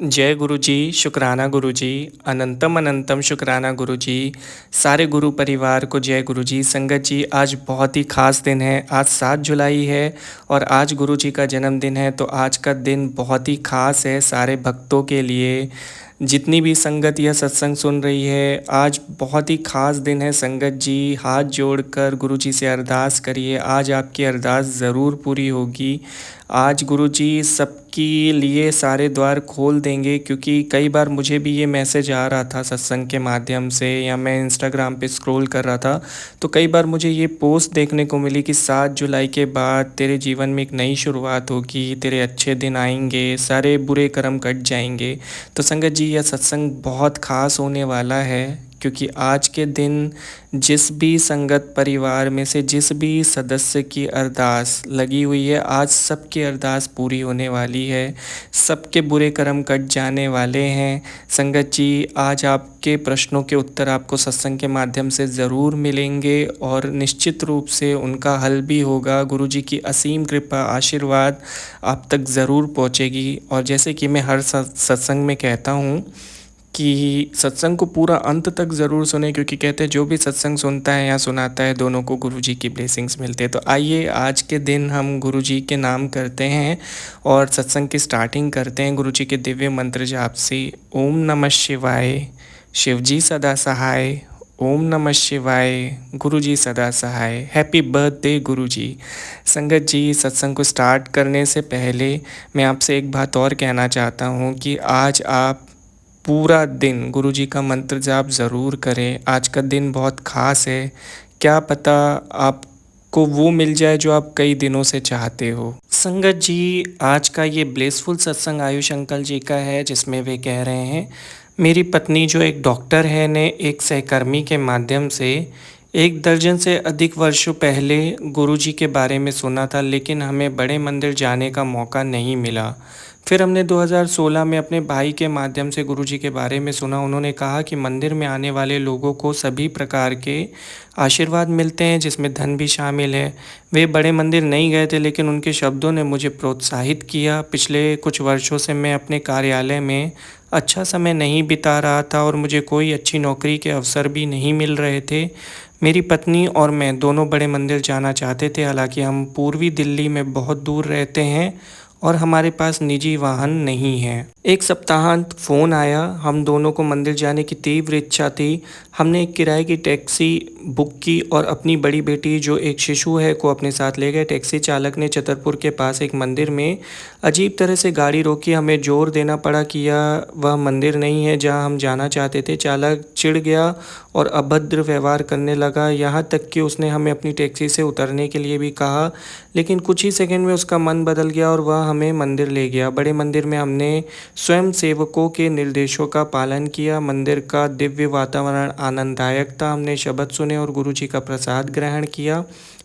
जय गुरु जी, शुक्राना गुरु जी, अनंतम अनंतम शुक्राना गुरु जी। सारे गुरु परिवार को जय गुरु जी। संगत जी, आज बहुत ही ख़ास दिन है। आज 7 जुलाई है और आज गुरु जी का जन्मदिन है, तो आज का दिन बहुत ही ख़ास है सारे भक्तों के लिए। जितनी भी संगत यह सत्संग सुन रही है, आज बहुत ही ख़ास दिन है संगत जी। हाथ जोड़कर गुरु जी से अरदास करिए, आज आपकी अरदास ज़रूर पूरी होगी। आज गुरु जी सबके लिए सारे द्वार खोल देंगे, क्योंकि कई बार मुझे भी ये मैसेज आ रहा था सत्संग के माध्यम से, या मैं इंस्टाग्राम पे स्क्रॉल कर रहा था, तो कई बार मुझे ये पोस्ट देखने को मिली कि 7 जुलाई के बाद तेरे जीवन में एक नई शुरुआत होगी, तेरे अच्छे दिन आएंगे, सारे बुरे कर्म कट जाएंगे। तो संगत जी, यह सत्संग बहुत ख़ास होने वाला है, क्योंकि आज के दिन जिस भी संगत परिवार में से जिस भी सदस्य की अरदास लगी हुई है, आज सबकी अरदास पूरी होने वाली है, सबके बुरे कर्म कट जाने वाले हैं। संगत जी, आज आपके प्रश्नों के उत्तर आपको सत्संग के माध्यम से ज़रूर मिलेंगे और निश्चित रूप से उनका हल भी होगा। गुरु जी की असीम कृपा आशीर्वाद आप तक ज़रूर पहुँचेगी। और जैसे कि मैं हर सत्संग में कहता हूँ कि सत्संग को पूरा अंत तक ज़रूर सुने, क्योंकि कहते हैं जो भी सत्संग सुनता है या सुनाता है, दोनों को गुरु जी की ब्लेसिंग्स मिलते हैं। तो आइए आज के दिन हम गुरु जी के नाम करते हैं और सत्संग की स्टार्टिंग करते हैं गुरु जी के दिव्य मंत्र जाप से। ओम नमः शिवाय, शिव जी सदा सहाय। ओम नमः शिवाय, गुरु जी सदा सहाय। हैप्पी बर्थडे गुरु जी। संगत जी, सत्संग को स्टार्ट करने से पहले मैं आपसे एक बात और कहना चाहता हूँ कि आज आप पूरा दिन गुरु जी का मंत्र जाप ज़रूर करें। आज का दिन बहुत ख़ास है, क्या पता आपको वो मिल जाए जो आप कई दिनों से चाहते हो। संगत जी, आज का ये ब्लेसफुल सत्संग आयुष अंकल जी का है, जिसमें वे कह रहे हैं, मेरी पत्नी जो एक डॉक्टर है ने एक सहकर्मी के माध्यम से 1 दर्जन से अधिक वर्षों पहले गुरु जी के बारे में सुना था, लेकिन हमें बड़े मंदिर जाने का मौका नहीं मिला। फिर हमने 2016 में अपने भाई के माध्यम से गुरु जी के बारे में सुना। उन्होंने कहा कि मंदिर में आने वाले लोगों को सभी प्रकार के आशीर्वाद मिलते हैं, जिसमें धन भी शामिल है। वे बड़े मंदिर नहीं गए थे, लेकिन उनके शब्दों ने मुझे प्रोत्साहित किया। पिछले कुछ वर्षों से मैं अपने कार्यालय में अच्छा समय नहीं बिता रहा था और मुझे कोई अच्छी नौकरी के अवसर भी नहीं मिल रहे थे। मेरी पत्नी और मैं दोनों बड़े मंदिर जाना चाहते थे, हालांकि हम पूर्वी दिल्ली में बहुत दूर रहते हैं और हमारे पास निजी वाहन नहीं है। एक सप्ताहांत फ़ोन आया, हम दोनों को मंदिर जाने की तीव्र इच्छा थी। हमने एक किराए की टैक्सी बुक की और अपनी बड़ी बेटी जो एक शिशु है को अपने साथ ले गए। टैक्सी चालक ने छतरपुर के पास एक मंदिर में अजीब तरह से गाड़ी रोकी। हमें जोर देना पड़ा कि यह वह मंदिर नहीं है जहां हम जाना चाहते थे। चालक चिढ़ गया और अभद्र व्यवहार करने लगा, यहाँ तक कि उसने हमें अपनी टैक्सी से उतरने के लिए भी कहा, लेकिन कुछ ही सेकंड में उसका मन बदल गया और वह हमें मंदिर ले गया। बड़े मंदिर में हमने स्वयं सेवकों के निर्देशों का पालन किया। मंदिर का दिव्य वातावरण आनंददायक था। हमने शब्द सुने और गुरु जी का प्रसाद ग्रहण किया।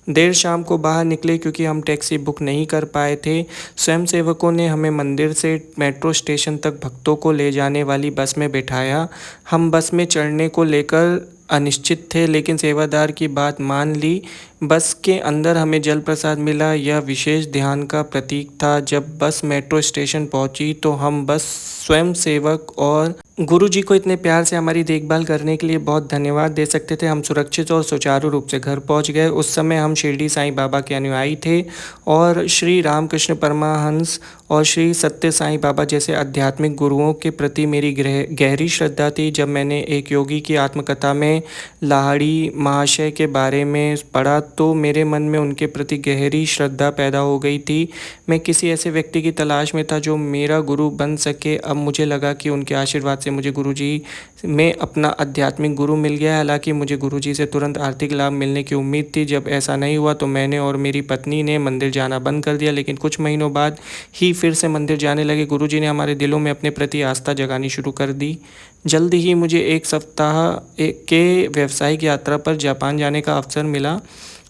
देर शाम को बाहर निकले क्योंकि हम टैक्सी बुक नहीं कर पाए थे। स्वयं सेवकों ने हमें मंदिर से मेट्रो स्टेशन तक भक्तों को ले जाने वाली बस में बिठाया। हम बस में चढ़ने को लेकर अनिश्चित थे, लेकिन सेवादार की बात मान ली। बस के अंदर हमें जल प्रसाद मिला। यह विशेष ध्यान का प्रतीक था। जब बस मेट्रो स्टेशन पहुंची तो हम बस स्वयं सेवक और गुरु जी को इतने प्यार से हमारी देखभाल करने के लिए बहुत धन्यवाद दे सकते थे। हम सुरक्षित और सुचारू रूप से घर पहुंच गए। उस समय हम शिरडी साईं बाबा के अनुयायी थे और श्री रामकृष्ण परमहंस और श्री सत्य साईं बाबा जैसे आध्यात्मिक गुरुओं के प्रति मेरी गहरी श्रद्धा थी। जब मैंने एक योगी की आत्मकथा में लाहिड़ी महाशय के बारे में पढ़ा तो मेरे मन में उनके प्रति गहरी श्रद्धा पैदा हो गई थी। मैं किसी ऐसे व्यक्ति की तलाश में था जो मेरा गुरु बन सके। अब मुझे लगा कि उनके आशीर्वाद से मुझे गुरुजी में अपना आध्यात्मिक गुरु मिल गया। हालांकि मुझे गुरुजी से तुरंत आर्थिक लाभ मिलने की उम्मीद थी। जब ऐसा नहीं हुआ तो मैंने और मेरी पत्नी ने मंदिर जाना बंद कर दिया, लेकिन कुछ महीनों बाद ही फिर से मंदिर जाने लगे। गुरुजी ने हमारे दिलों में अपने प्रति आस्था जगानी शुरू कर दी। जल्द ही मुझे 1 सप्ताह के व्यावसायिक यात्रा पर जापान जाने का अवसर मिला।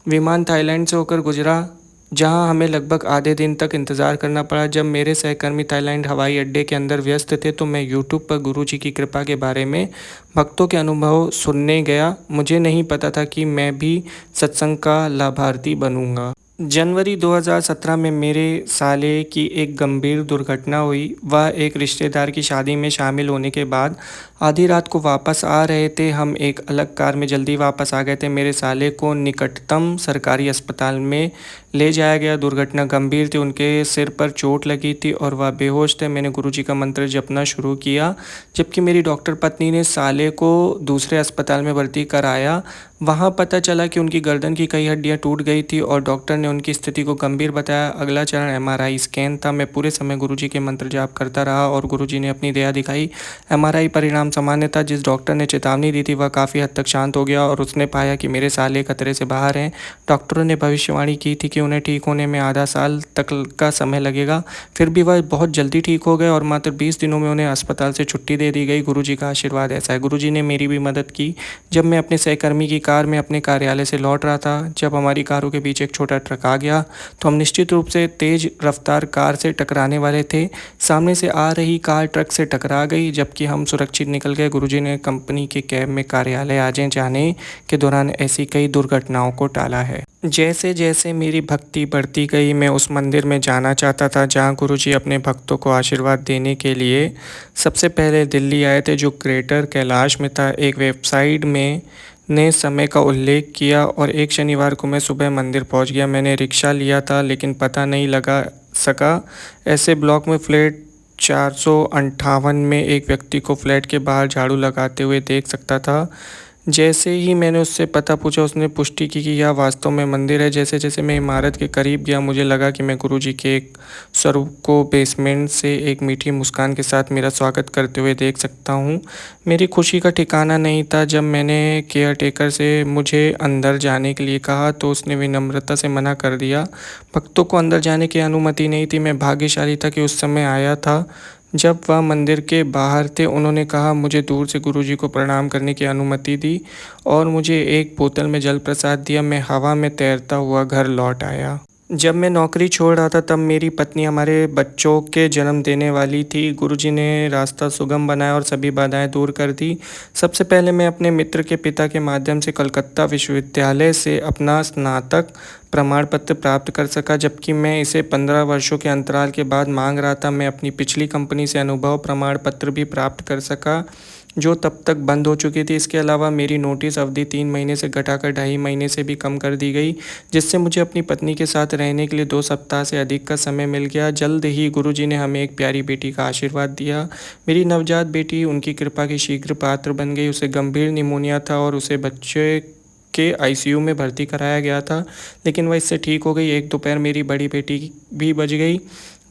विमान थाईलैंड से होकर गुजरा, जहां हमें लगभग आधे दिन तक इंतज़ार करना पड़ा। जब मेरे सहकर्मी थाईलैंड हवाई अड्डे के अंदर व्यस्त थे तो मैं यूट्यूब पर गुरु जी की कृपा के बारे में भक्तों के अनुभव सुनने गया। मुझे नहीं पता था कि मैं भी सत्संग का लाभार्थी बनूंगा। जनवरी 2017 में मेरे साले की एक गंभीर दुर्घटना हुई। वह एक रिश्तेदार की शादी में शामिल होने के बाद आधी रात को वापस आ रहे थे। हम एक अलग कार में जल्दी वापस आ गए थे। मेरे साले को निकटतम सरकारी अस्पताल में ले जाया गया। दुर्घटना गंभीर थी, उनके सिर पर चोट लगी थी और वह बेहोश थे। मैंने गुरुजी का मंत्र जपना शुरू किया, जबकि मेरी डॉक्टर पत्नी ने साले को दूसरे अस्पताल में भर्ती कराया। वहाँ पता चला कि उनकी गर्दन की कई हड्डियाँ टूट गई थी और डॉक्टर ने उनकी स्थिति को गंभीर बताया। अगला चरण एमआरआई स्कैन था। मैं पूरे समय गुरुजी के मंत्र जाप करता रहा और गुरुजी ने अपनी दया दिखाई। एमआरआई परिणाम सामान्य था। जिस डॉक्टर ने चेतावनी दी थी वह काफ़ी हद तक शांत हो गया और उसने पाया कि मेरे साले खतरे से बाहर हैं। डॉक्टरों ने भविष्यवाणी की थी कि उन्हें ठीक होने में आधा साल तक का समय लगेगा। फिर भी वह बहुत जल्दी ठीक हो गए और मात्र 20 दिनों में उन्हें अस्पताल से छुट्टी दे दी गई। गुरुजी का आशीर्वाद ऐसा है। गुरुजी ने मेरी भी मदद की। जब मैं अपने सहकर्मी की कार में अपने कार्यालय से लौट रहा था, जब हमारी कारों के बीच एक छोटा ट्रक आ गया तो हम निश्चित रूप से तेज रफ्तार कार से टकराने वाले थे। सामने से आ रही कार ट्रक से टकरा गई, जबकि हम सुरक्षित निकल गए। गुरुजी ने कंपनी के कैब में कार्यालय आने जाने के दौरान ऐसी कई दुर्घटनाओं को टाला है। जैसे जैसे मेरी भक्ति बढ़ती गई, मैं उस मंदिर में जाना चाहता था जहाँ गुरुजी अपने भक्तों को आशीर्वाद देने के लिए सबसे पहले दिल्ली आए थे, जो ग्रेटर कैलाश में था। एक वेबसाइट में ने समय का उल्लेख किया और एक शनिवार को मैं सुबह मंदिर पहुंच गया। मैंने रिक्शा लिया था लेकिन पता नहीं लगा सका। ऐसे ब्लॉक में फ्लैट 458 में एक व्यक्ति को फ्लैट के बाहर झाड़ू लगाते हुए देख सकता था। जैसे ही मैंने उससे पता पूछा, उसने पुष्टि की कि यह वास्तव में मंदिर है। जैसे जैसे मैं इमारत के करीब गया, मुझे लगा कि मैं गुरुजी के एक स्वरूप को बेसमेंट से एक मीठी मुस्कान के साथ मेरा स्वागत करते हुए देख सकता हूँ। मेरी खुशी का ठिकाना नहीं था। जब मैंने केयर टेकर से मुझे अंदर जाने के लिए कहा तो उसने विनम्रता से मना कर दिया। भक्तों को अंदर जाने की अनुमति नहीं थी। मैं भाग्यशाली था कि उस समय आया था जब वह मंदिर के बाहर थे। उन्होंने कहा, मुझे दूर से गुरुजी को प्रणाम करने की अनुमति दी और मुझे एक बोतल में जल प्रसाद दिया। मैं हवा में तैरता हुआ घर लौट आया। जब मैं नौकरी छोड़ रहा था तब मेरी पत्नी हमारे बच्चों के जन्म देने वाली थी। गुरुजी ने रास्ता सुगम बनाया और सभी बाधाएं दूर कर दी। सबसे पहले मैं अपने मित्र के पिता के माध्यम से कलकत्ता विश्वविद्यालय से अपना स्नातक प्रमाण पत्र प्राप्त कर सका, जबकि मैं इसे 15 वर्षों के अंतराल के बाद मांग रहा था। मैं अपनी पिछली कंपनी से अनुभव प्रमाण पत्र भी प्राप्त कर सका, जो तब तक बंद हो चुकी थी। इसके अलावा मेरी नोटिस अवधि 3 महीने से घटाकर 2.5 महीने से भी कम कर दी गई, जिससे मुझे अपनी पत्नी के साथ रहने के लिए 2 सप्ताह से अधिक का समय मिल गया। जल्द ही गुरुजी ने हमें एक प्यारी बेटी का आशीर्वाद दिया। मेरी नवजात बेटी उनकी कृपा की शीघ्र पात्र बन गई। उसे गंभीर निमोनिया था और उसे बच्चे के आईसीयू में भर्ती कराया गया था, लेकिन वह इससे ठीक हो गई। एक दोपहर मेरी बड़ी बेटी भी बच गई।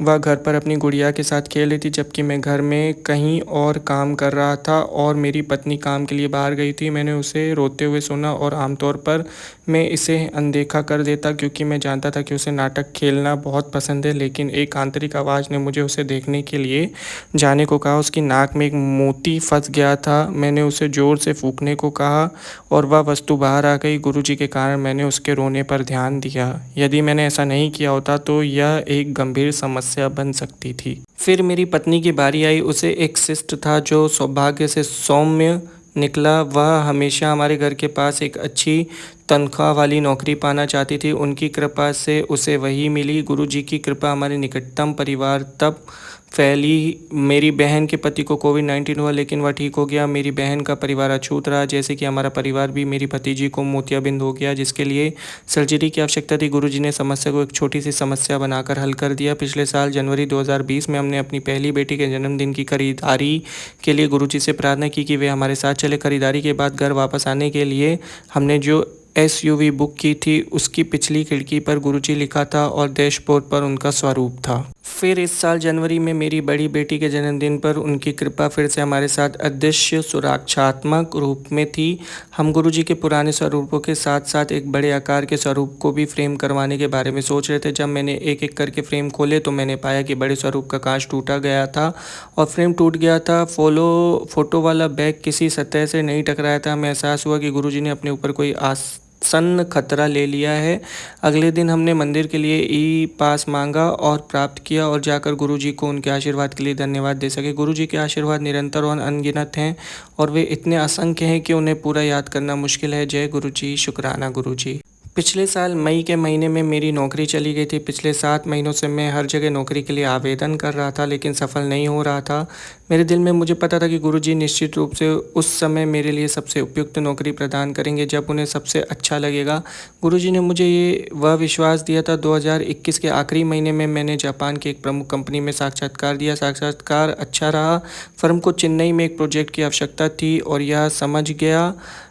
वह घर पर अपनी गुड़िया के साथ खेल रही थी, जबकि मैं घर में कहीं और काम कर रहा था और मेरी पत्नी काम के लिए बाहर गई थी। मैंने उसे रोते हुए सुना और आमतौर पर मैं इसे अनदेखा कर देता क्योंकि मैं जानता था कि उसे नाटक खेलना बहुत पसंद है, लेकिन एक आंतरिक आवाज़ ने मुझे उसे देखने के लिए जाने को कहा। उसकी नाक में एक मोती फंस गया था। मैंने उसे ज़ोर से फूंकने को कहा और वह वस्तु बाहर आ गई। गुरुजी के कारण मैंने उसके रोने पर ध्यान दिया। यदि मैंने ऐसा नहीं किया होता तो यह एक गंभीर समस्या बन सकती थी। फिर मेरी पत्नी की बारी आई। उसे एक सिस्ट था जो सौभाग्य से सौम्य निकला। वह हमेशा हमारे घर के पास एक अच्छी तनख्वाह वाली नौकरी पाना चाहती थी। उनकी कृपा से उसे वही मिली। गुरुजी की कृपा हमारे निकटतम परिवार तब फैली। मेरी बहन के पति को कोविड-19 हुआ, लेकिन वह ठीक हो गया। मेरी बहन का परिवार अछूत रहा, जैसे कि हमारा परिवार भी। मेरी भतीजी को मोतियाबिंद हो गया, जिसके लिए सर्जरी की आवश्यकता थी। गुरुजी ने समस्या को एक छोटी सी समस्या बनाकर हल कर दिया। पिछले साल जनवरी 2020 में हमने अपनी पहली बेटी के जन्मदिन की खरीदारी के लिए गुरुजी से प्रार्थना की कि वे हमारे साथ चले। खरीदारी के बाद घर वापस आने के लिए हमने जो एसयूवी बुक की थी उसकी पिछली खिड़की पर गुरुजी लिखा था और डैशबोर्ड पर उनका स्वरूप था। फिर इस साल जनवरी में मेरी बड़ी बेटी के जन्मदिन पर उनकी कृपा फिर से हमारे साथ अदृश्य सुरक्षात्मक रूप में थी। हम गुरुजी के पुराने स्वरूपों के साथ साथ एक बड़े आकार के स्वरूप को भी फ्रेम करवाने के बारे में सोच रहे थे। जब मैंने एक एक करके फ्रेम खोले तो मैंने पाया कि बड़े स्वरूप का कांच टूटा गया था और फ्रेम टूट गया था। फोटो वाला बैग किसी सतह से नहीं टकराया था। हमें एहसास हुआ कि गुरुजी ने अपने ऊपर कोई आसन्न खतरा ले लिया है। अगले दिन हमने मंदिर के लिए ई पास मांगा और प्राप्त किया और जाकर गुरुजी को उनके आशीर्वाद के लिए धन्यवाद दे सके। गुरुजी के आशीर्वाद निरंतर और अनगिनत हैं और वे इतने असंख्य हैं कि उन्हें पूरा याद करना मुश्किल है। जय गुरुजी, शुक्राना गुरुजी। पिछले साल मई के महीने में मेरी नौकरी चली गई थी। पिछले 7 महीनों से मैं हर जगह नौकरी के लिए आवेदन कर रहा था, लेकिन सफल नहीं हो रहा था। मेरे दिल में मुझे पता था कि गुरुजी निश्चित रूप से उस समय मेरे लिए सबसे उपयुक्त नौकरी प्रदान करेंगे जब उन्हें सबसे अच्छा लगेगा। गुरुजी ने मुझे ये वह विश्वास दिया था। 2021 के आखिरी महीने में मैंने जापान की एक प्रमुख कंपनी में साक्षात्कार दिया। साक्षात्कार अच्छा रहा। फर्म को चेन्नई में एक प्रोजेक्ट की आवश्यकता थी और यह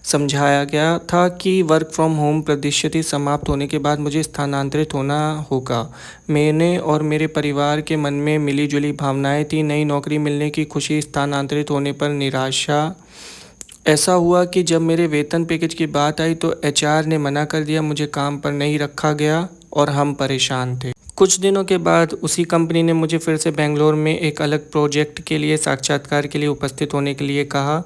समझाया गया था कि वर्क फ्रॉम होम पद्धति समाप्त होने के बाद मुझे स्थानांतरित होना होगा। मैंने और मेरे परिवार के मन में मिली-जुली भावनाएं थी, नई नौकरी मिलने की खुशी, स्थानांतरित होने पर निराशा। ऐसा हुआ कि जब मेरे वेतन पैकेज की बात आई तो एचआर ने मना कर दिया, मुझे काम पर नहीं रखा गया और हम परेशान थे। कुछ दिनों के बाद उसी कंपनी ने मुझे फिर से बेंगलोर में एक अलग प्रोजेक्ट के लिए साक्षात्कार के लिए उपस्थित होने के लिए कहा।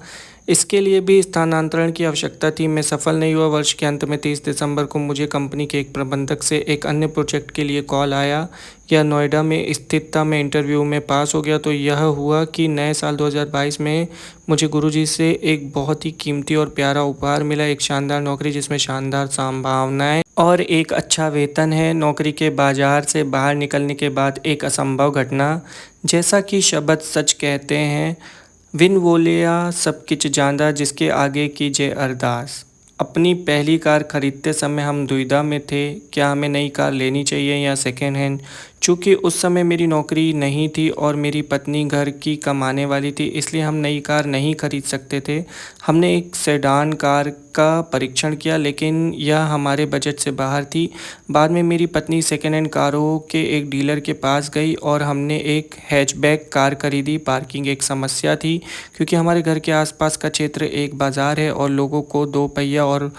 इसके लिए भी स्थानांतरण की आवश्यकता थी। मैं सफल नहीं हुआ। वर्ष के अंत में 30 दिसंबर को मुझे कंपनी के एक प्रबंधक से एक अन्य प्रोजेक्ट के लिए कॉल आया। यह नोएडा में स्थित था। मैं इंटरव्यू में पास हो गया तो यह हुआ कि नए साल 2022 में मुझे गुरुजी से एक बहुत ही कीमती और प्यारा उपहार मिला। एक शानदार नौकरी जिसमें शानदार संभावनाएं और एक अच्छा वेतन है। नौकरी के बाजार से बाहर निकलने के बाद एक असंभव घटना। जैसा कि शब्द सच कहते हैं, विन वोलिया सब किच जांदा जिसके आगे कीजिए अरदास। अपनी पहली कार खरीदते समय हम दुविधा में थे, क्या हमें नई कार लेनी चाहिए या सेकेंड हैंड। चूँकि उस समय मेरी नौकरी नहीं थी और मेरी पत्नी घर की कमाने वाली थी, इसलिए हम नई कार नहीं खरीद सकते थे। हमने एक सेडान कार का परीक्षण किया, लेकिन यह हमारे बजट से बाहर थी। बाद में मेरी पत्नी सेकेंड हैंड कारों के एक डीलर के पास गई और हमने एक हैचबैक कार खरीदी। पार्किंग एक समस्या थी क्योंकि हमारे घर के आसपास का क्षेत्र एक बाज़ार है और लोगों को 2 पहिया और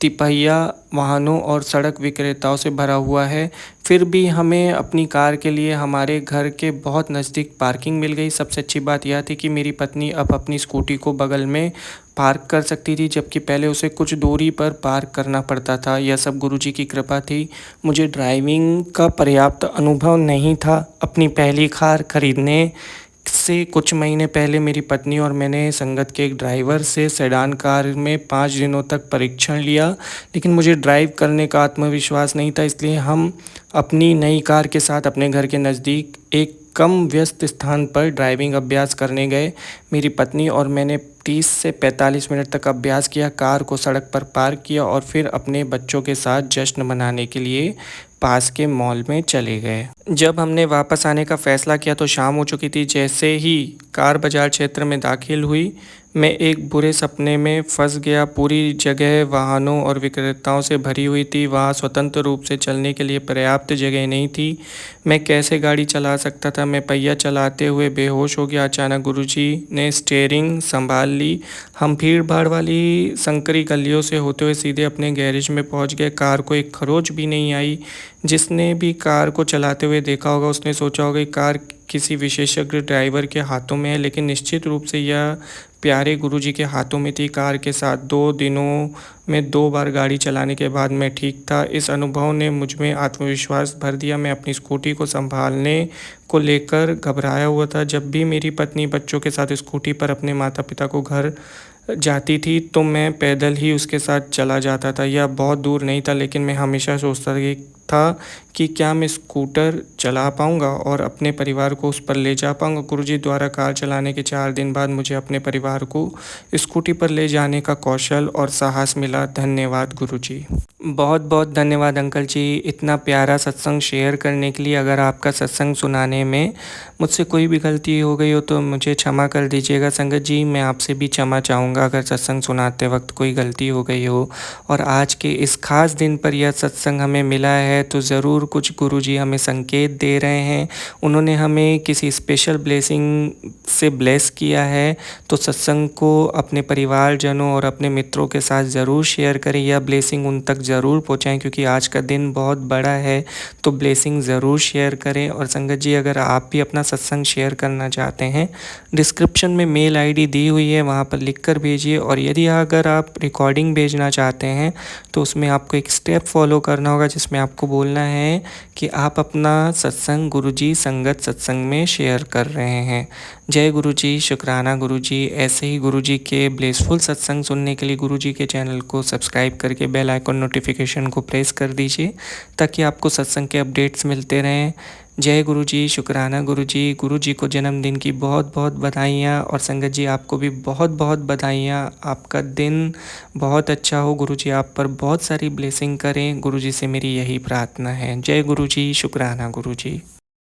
तिपहिया वाहनों और सड़क विक्रेताओं से भरा हुआ है। फिर भी हमें अपनी कार के लिए हमारे घर के बहुत नज़दीक पार्किंग मिल गई। सबसे अच्छी बात यह थी कि मेरी पत्नी अब अपनी स्कूटी को बगल में पार्क कर सकती थी, जबकि पहले उसे कुछ दूरी पर पार्क करना पड़ता था। यह सब गुरुजी की कृपा थी। मुझे ड्राइविंग का पर्याप्त अनुभव नहीं था। अपनी पहली कार खरीदने से कुछ महीने पहले मेरी पत्नी और मैंने संगत के एक ड्राइवर से सेडान कार में 5 दिनों तक परीक्षण लिया, लेकिन मुझे ड्राइव करने का आत्मविश्वास नहीं था। इसलिए हम अपनी नई कार के साथ अपने घर के नज़दीक एक कम व्यस्त स्थान पर ड्राइविंग अभ्यास करने गए। मेरी पत्नी और मैंने 30 से 45 मिनट तक अभ्यास किया, कार को सड़क पर पार्क किया और फिर अपने बच्चों के साथ जश्न मनाने के लिए पास के मॉल में चले गए। जब हमने वापस आने का फैसला किया तो शाम हो चुकी थी। जैसे ही कार बाजार क्षेत्र में दाखिल हुई, मैं एक बुरे सपने में फंस गया। पूरी जगह वाहनों और विक्रेताओं से भरी हुई थी। वहाँ स्वतंत्र रूप से चलने के लिए पर्याप्त जगह नहीं थी। मैं कैसे गाड़ी चला सकता था। मैं पहिया चलाते हुए बेहोश हो गया। अचानक गुरुजी ने स्टीयरिंग संभाल ली। हम भीड़ भाड़ वाली संकरी गलियों से होते हुए सीधे अपने गैरेज में पहुंच गए। कार को एक खरोच भी नहीं आई। जिसने भी कार को चलाते हुए देखा होगा उसने सोचा होगा कि कार किसी विशेषज्ञ ड्राइवर के हाथों में है, लेकिन निश्चित रूप से यह प्यारे गुरुजी के हाथों में थी। कार के साथ 2 दिनों में 2 बार गाड़ी चलाने के बाद मैं ठीक था। इस अनुभव ने मुझ में आत्मविश्वास भर दिया। मैं अपनी स्कूटी को संभालने को लेकर घबराया हुआ था। जब भी मेरी पत्नी बच्चों के साथ स्कूटी पर अपने माता पिता को घर जाती थी तो मैं पैदल ही उसके साथ चला जाता था। यह बहुत दूर नहीं था, लेकिन मैं हमेशा सोचता था कि क्या मैं स्कूटर चला पाऊंगा और अपने परिवार को उस पर ले जा पाऊंगा। गुरुजी द्वारा कार चलाने के 4 दिन बाद मुझे अपने परिवार को स्कूटी पर ले जाने का कौशल और साहस मिला। धन्यवाद गुरुजी। बहुत बहुत धन्यवाद अंकल जी, इतना प्यारा सत्संग शेयर करने के लिए। अगर आपका सत्संग सुनाने में मुझसे कोई भी गलती हो गई हो तो मुझे क्षमा कर दीजिएगा। संगत जी, मैं आपसे भी क्षमा चाहूँगा अगर सत्संग सुनाते वक्त कोई गलती हो गई हो। और आज के इस खास दिन पर यह सत्संग हमें मिला है तो ज़रूर कुछ गुरुजी हमें संकेत दे रहे हैं। उन्होंने हमें किसी स्पेशल ब्लेसिंग से ब्लेस किया है। तो सत्संग को अपने परिवारजनों और अपने मित्रों के साथ ज़रूर शेयर करें। यह ब्लेसिंग उन तक ज़रूर पहुँचाएँ, क्योंकि आज का दिन बहुत बड़ा है। तो ब्लेसिंग ज़रूर शेयर करें। और संगत जी, अगर आप भी अपना सत्संग शेयर करना चाहते हैं, डिस्क्रिप्शन में मेल आईडी दी हुई है, वहाँ पर लिख कर भेजिए। और यदि अगर आप रिकॉर्डिंग भेजना चाहते हैं तो उसमें आपको एक स्टेप फॉलो करना होगा, जिसमें आपको आपको बोलना है कि आप अपना सत्संग गुरुजी संगत सत्संग में शेयर कर रहे हैं। जय गुरुजी, शुक्राना गुरुजी। ऐसे ही गुरुजी के ब्लेसफुल सत्संग सुनने के लिए गुरुजी के चैनल को सब्सक्राइब करके बेल आइकन नोटिफिकेशन को प्रेस कर दीजिए ताकि आपको सत्संग के अपडेट्स मिलते रहें। जय गुरुजी, शुक्राना गुरुजी। गुरुजी को जन्मदिन की बहुत बहुत बधाइयाँ और संगत जी आपको भी बहुत बहुत बधाइयाँ। आपका दिन बहुत अच्छा हो, गुरुजी आप पर बहुत सारी ब्लेसिंग करें। गुरुजी से मेरी यही प्रार्थना है। जय गुरुजी, शुक्राना गुरुजी।